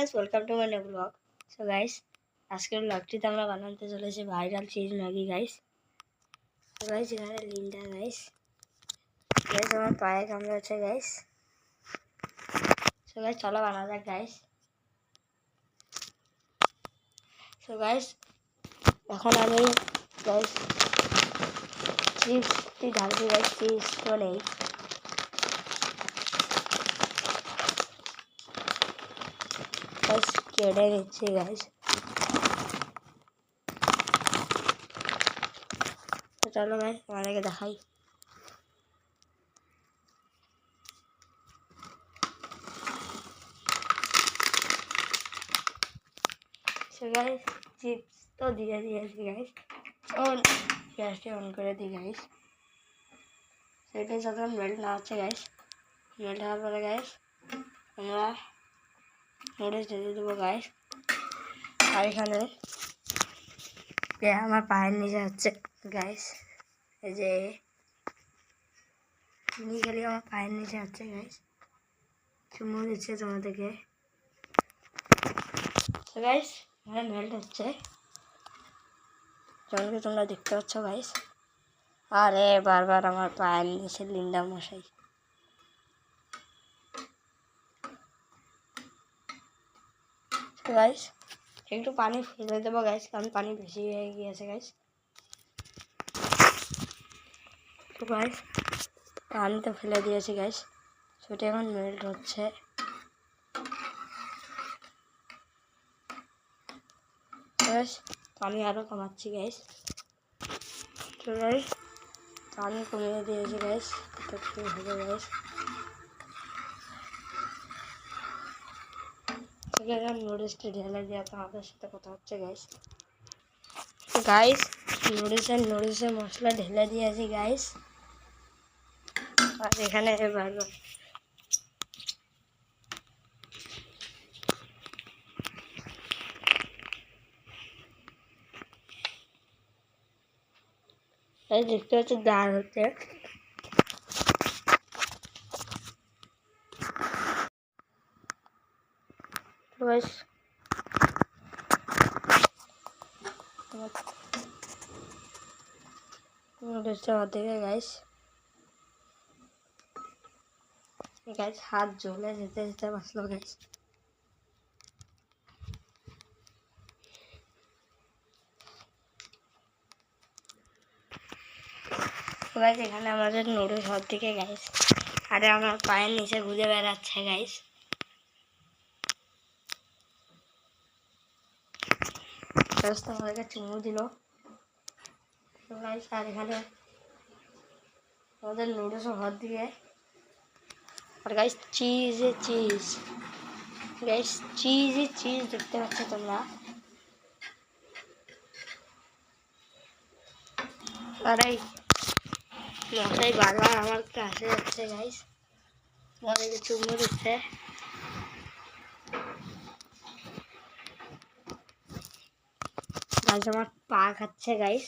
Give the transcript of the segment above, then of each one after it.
Guys, welcome to my new blog. So guys, আজকের ব্লগটিতে আমরা বানাতে চলেছি ভাইরাল চিজ ম্যাগি গাইস। তো গাইস, এখানে লিনটা গাইস আমার পায়ে কামড়েছে গাইস। সো গাইস, চলো বানা যাক গাইস। সো গাইস, এখন আমি গাইস চিজটি ঢালছি গাইস। চিজ তো নেই, গাইস কেটে নিচ্ছি গাইস। তো চলো গাইস, আমাদেরকে দেখাই। সো গাইস, চিপস তো দিয়ে দিয়েছি গাইস। গ্যাসটি অন করে দিই গাইস। সেটাই যখন মেল্ট না হচ্ছে গাইস, মেল্ট হওয়ার পরে গাইস আমরা নুডলস ঢেলে দেবো গাইস। আর এখানে আমার পায়ের নিচে হচ্ছে গাইস, এই যে গেলে আমার পায়ের নিচে হচ্ছে গাইস। চুমু দিচ্ছে তোমাদেরকে। তো গাইস, এখানে মেল্ট হচ্ছে, যেমনকি তোমরা দেখতে পাচ্ছ গাইস। আরে বারবার আমার পায়ের নিচে লিন্ডা মশাই। গাইস, একটু পানি ফেলে দেবো গাইস, কারণ পানি বেশি হয়ে গিয়েছে গাইস। তো গাইস, পানি তো ফেলে দিয়েছি গাইস। সেটা এখন মেল্ট হচ্ছে। গাইস, পানি আরও কমাচ্ছি গাইস। তো গাইস, পানি কমিয়ে দিয়েছি গাইস। তো কি হবে গাইস, সেখানে নুডলসটি ঢেলে দেওয়া তোমাদের সাথে কথা হচ্ছে গাইস। তো গাইস, নুডলসের মশলা ঢেলে দিয়েছি গাইস। আর এখানে বারবার দেখতে হচ্ছে দাঁড় হচ্ছে। নুডলসটা অর্ধেকে গাইস। গাইস, হাত জ্বলে যেতে যেতে বাঁচলো গাইস। গাইস, এখানে আমাদের নুডলস অর্ধেকে গাইস। আরে আমার পায়ের নিচে ঘুরে বেড়াচ্ছে গাইস। তো আমাদেরকে চুমু দিল গাইস। আর এখানে আমাদের নুডলস হাত দিয়ে। আর গাইস, চিজ গাইস, চিজ দেখতে পাচ্ছ তোমরা। আর এই মশাই বারবার আমার কাছে যাচ্ছে গাইস, আমাদেরকে চুমু দিচ্ছে। গাইস, আমার পা খাচ্ছে গাইস।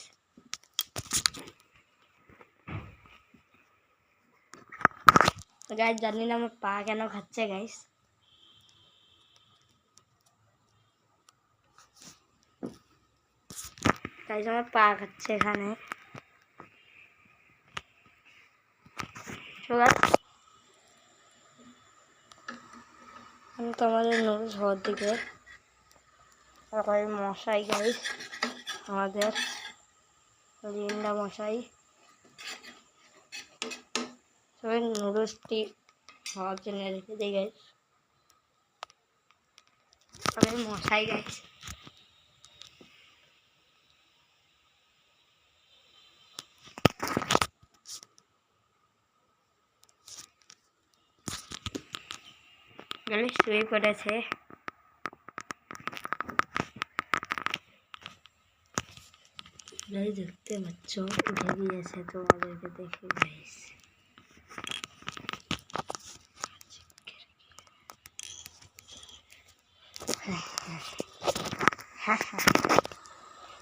গাইস, জানি না আমার পা কেন খাচ্ছে গাইস। গাইস, আমার পা খাচ্ছে এখানে। আমি তো আমাদের নুডলস হওয়ার দিকে মশাই গাইস, আমাদের লিন্ডা মশাই সবাই নুডলসটি হওয়ার জন্য রেখে দিই গাইস। সবাই মশাই গাইস। গাইস, শুয়ে পড়েছে। গাইস, দেখতে পাচ্ছ উঠে গিয়েছে তোমাদেরকে দেখে গাইস।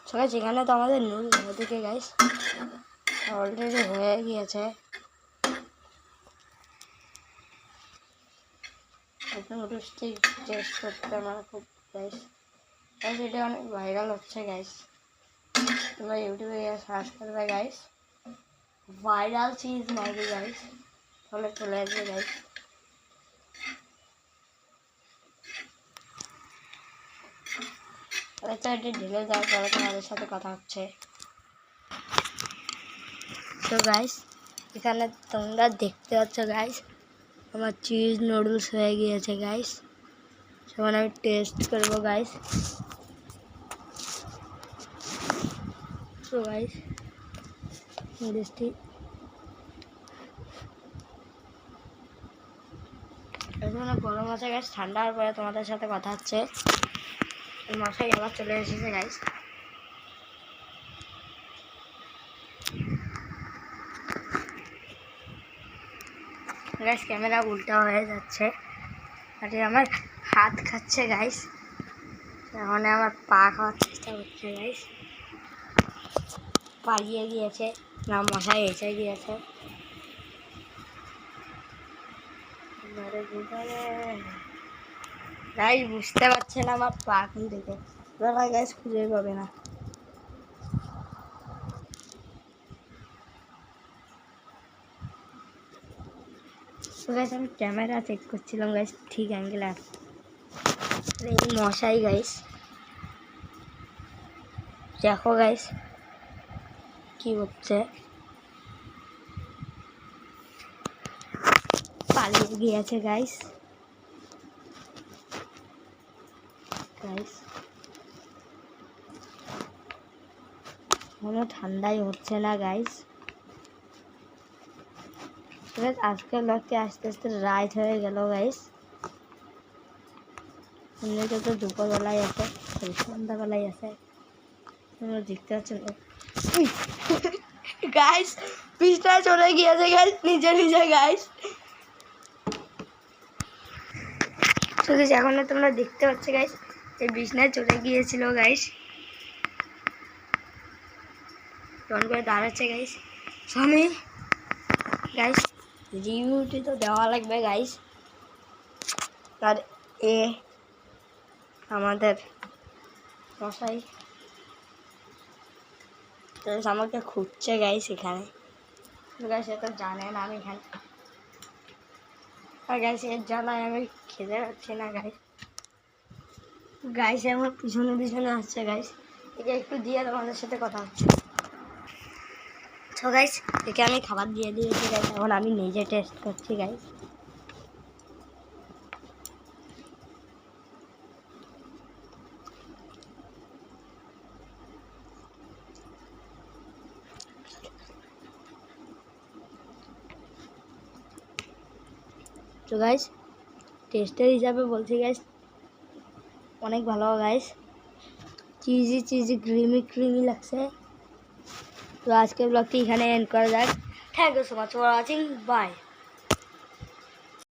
সবাই যেখানে তো আমাদের নুডলস ওদিকে গাইস অলরেডি হয়ে গিয়েছে। নুডলসটি টেস্ট করতে আমার খুব গাইস গাইস এটা অনেক ভাইরাল হচ্ছে গাইস। তোমরা ইউটিউবে সার্চ করবে guys viral cheese Maggi guys, তাহলে চলে আসবে গাইস। আচ্ছা এটি ঢেলে দেওয়ার পরে তোমাদের সাথে কথা হচ্ছে। তো গাইস এখানে তোমরা দেখতে পাচ্ছ গাইস আমার চিজ নুডলস হয়ে গিয়েছে গাইস। তখন আমি টেস্ট করবো গাইস। তো গাইস নুডলসটি গরম আছে গাইস, ঠান্ডা হওয়ার পরে তোমাদের সাথে কথা হচ্ছে। মশাই আবার চলে এসেছে গাইস। গাইস ক্যামেরা উল্টা হয়ে যাচ্ছে আর আমার হাত খাচ্ছে গাইস। এখন আমার পা খাওয়ার চেষ্টা করছে গাইস, পালিয়ে গিয়েছে না মশাই এসে গিয়েছে। গাইস বুঝতে পারছে না আমার পা কোন দিকে, গাইস খুঁজে পাবে না। তো গাইস আমি ক্যামেরা চেক করছিলাম গাইস ঠিক অ্যাঙ্গেল আছে। এই মশাই গাইস দেখো গাইস কি হচ্ছে, পালিয়ে গিয়েছে গাইস। গাইস কোনো ঠান্ডাই হচ্ছে না গাইস। আজকের ব্লগটি আস্তে আস্তে রাইট হয়ে গেল গাইস। এমনিতে তো দুপুরবেলায় আছে, সন্ধ্যাবেলায় আছে, তোমরা দেখতে পাচ্ছ গাইস। পিছটা চলে গিয়েছে গাইস নিজে নিজে গাইস। এখন তোমরা দেখতে পাচ্ছ গাইস এই বিছনায় চলে গিয়েছিল গাইস, তখন করে দাঁড়াচ্ছে গাইস। আমি গাইস রিভিউটি তো দেওয়া লাগবে গাইস। আর এ আমাদের মশাই আমাকে খুঁজছে গাইস এখানে। গাইস এ তো জানে না আমি এখানে, আর গাইস এর জ্বালায় আমি খেতে পারছি না গাইস। গাইস আমার পিছনে পিছনে আসছে গাইস, একে একটু দিয়ে তোমাদের সাথে কথা হচ্ছে। তো গাইস একে আমি খাবার দিয়ে দিয়েছি গাইস, এখন আমি নিজে টেস্ট করছি গাইস। তো গাইস টেস্টের হিসাবে বলছি গাইস অনেক ভালো guys, cheesy cheesy creamy creamy লাগছে। তো আজকের ব্লগটি এখানে এন্ড করা যাক। Thank you so much for watching, by.